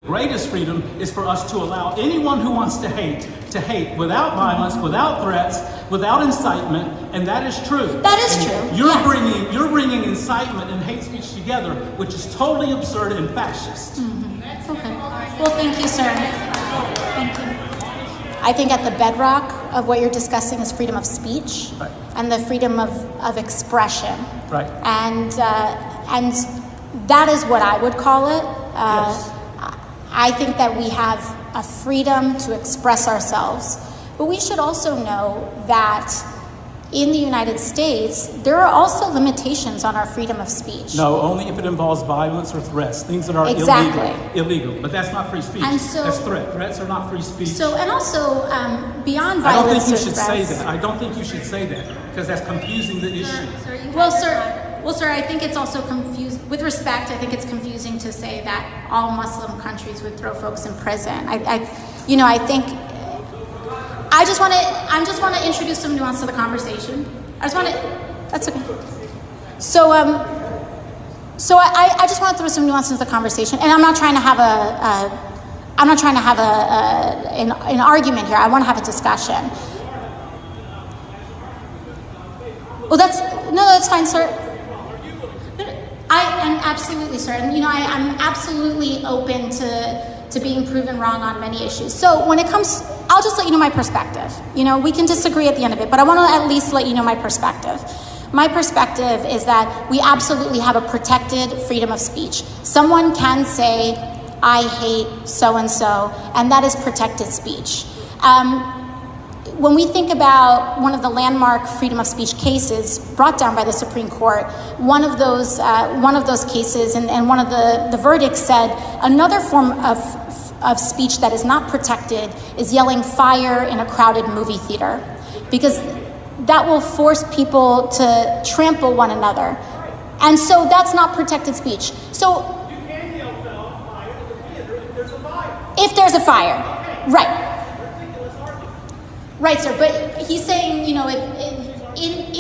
Greatest freedom is for us to allow anyone who wants to hate without violence, without threats, without incitement, and that is true. That is true. You're bringing incitement and hate speech together, which is totally absurd and fascist. Okay. Well, thank you, sir. Thank you. I think at the bedrock of what you're discussing is freedom of speech, right, and the freedom of expression. Right. And that is what I would call it. Yes. I think that we have a freedom to express ourselves, but we should also know that in the United States, there are also limitations on our freedom of speech. No, only if it involves violence or threats, things that are illegal. But that's not free speech. And so, that's threat. Threats are not free speech. So, and also, beyond violence, I don't think you should threats, say that. I don't think you should say that, because that's confusing the issue. Well, sir, I think it's also confusing. With respect, I think it's confusing to say that all Muslim countries would throw folks in prison. I think. I just want to introduce some nuance to the conversation. That's okay. So I just want to throw some nuance into the conversation, and I'm not trying to have an argument here. I want to have a discussion. Well, that's fine, sir. I am absolutely, sir, and I'm absolutely open to being proven wrong on many issues. So when it comes, I'll just let you know my perspective. We can disagree at the end of it, but I want to at least let you know my perspective. My perspective is that we absolutely have a protected freedom of speech. Someone can say, I hate so-and-so, and that is protected speech. When we think about one of the landmark freedom of speech cases brought down by the Supreme Court, one of those cases and one of the verdicts said another form of speech that is not protected is yelling fire in a crowded movie theater, because that will force people to trample one another. And so that's not protected speech. So you can yell fire in the theater if there's a fire. If there's a fire, okay. Right. Right, sir, but he's saying, if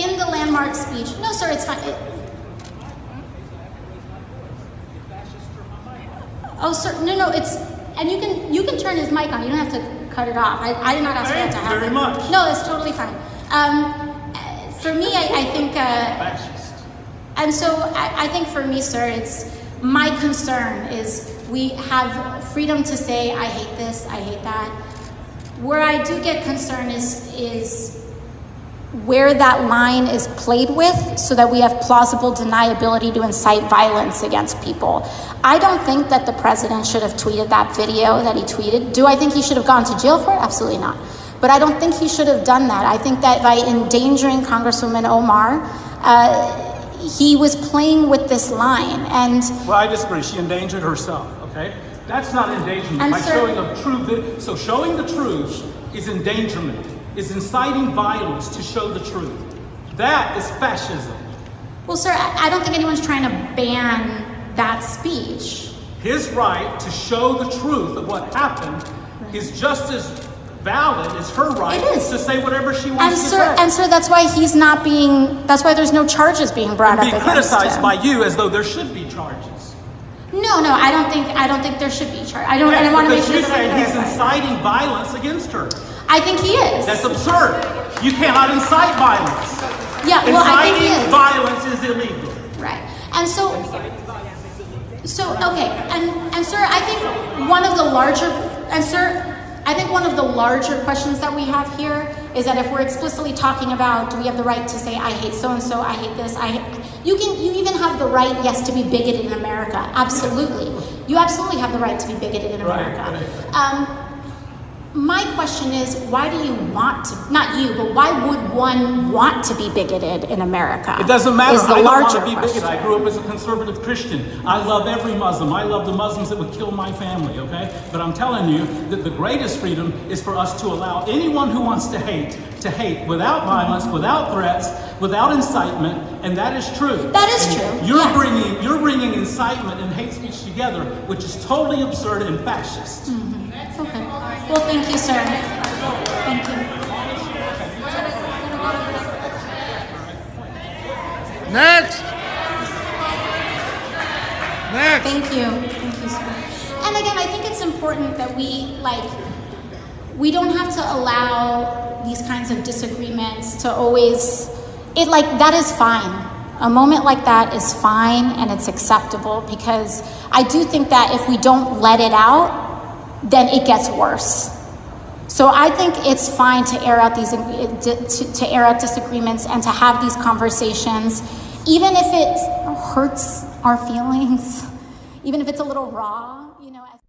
in the landmark speech, no, sir, it's fine. Oh, sir, no, and you can turn his mic on. You don't have to cut it off. I did not ask that to happen. Very much. No, it's totally fine. For me, I think, and so I think for me, sir, it's my concern is we have freedom to say, I hate this, I hate that. Where I do get concerned is where that line is played with, so that we have plausible deniability to incite violence against people. I don't think that the president should have tweeted that video that he tweeted. Do I think he should have gone to jail for it? Absolutely not. But I don't think he should have done that. I think that by endangering Congresswoman Omar, he was playing with this line. And well, I disagree. She endangered herself, okay? That's not endangerment. And by sir, showing the truth. So showing the truth is endangerment, is inciting violence to show the truth. That is fascism. Well, sir, I don't think anyone's trying to ban that speech. His right to show the truth of what happened is just as valid as her right to say whatever she wants to say. And sir, that's why he's not being, that's why there's no charges being brought up against him. Being criticized by you as though there should be charges. No, I don't think there should be charges. I want to make sure that you say he's inciting violence against her. I think he is. That's absurd. You cannot incite violence. Yeah, well, I think he is. Inciting violence is illegal. Right. And so okay, and sir, I think one of the larger questions that we have here is that if we're explicitly talking about, do we have the right to say, I hate so-and-so, I hate this, you even have the right, yes, to be bigoted in America. Absolutely. You absolutely have the right to be bigoted in America. Right. My question is, why do you want to, not you, but why would one want to be bigoted in America? It doesn't matter. I don't want to be question. bigoted. I grew up as a conservative Christian. I love every Muslim. I love the Muslims that would kill my family, okay? But I'm telling you that the greatest freedom is for us to allow anyone who wants to hate without violence, without threats, without incitement, and that is true. That is true. You're bringing incitement and hate speech together, which is totally absurd and fascist. Okay. Well, thank you, sir. Thank you. Next. Thank you, sir. and again, I think it's important that we don't have to allow these kinds of disagreements to always, that is fine. A moment like that is fine and it's acceptable, because I do think that if we don't let it out, then it gets worse. So I think it's fine to air out disagreements and to have these conversations, even if it hurts our feelings, even if it's a little raw.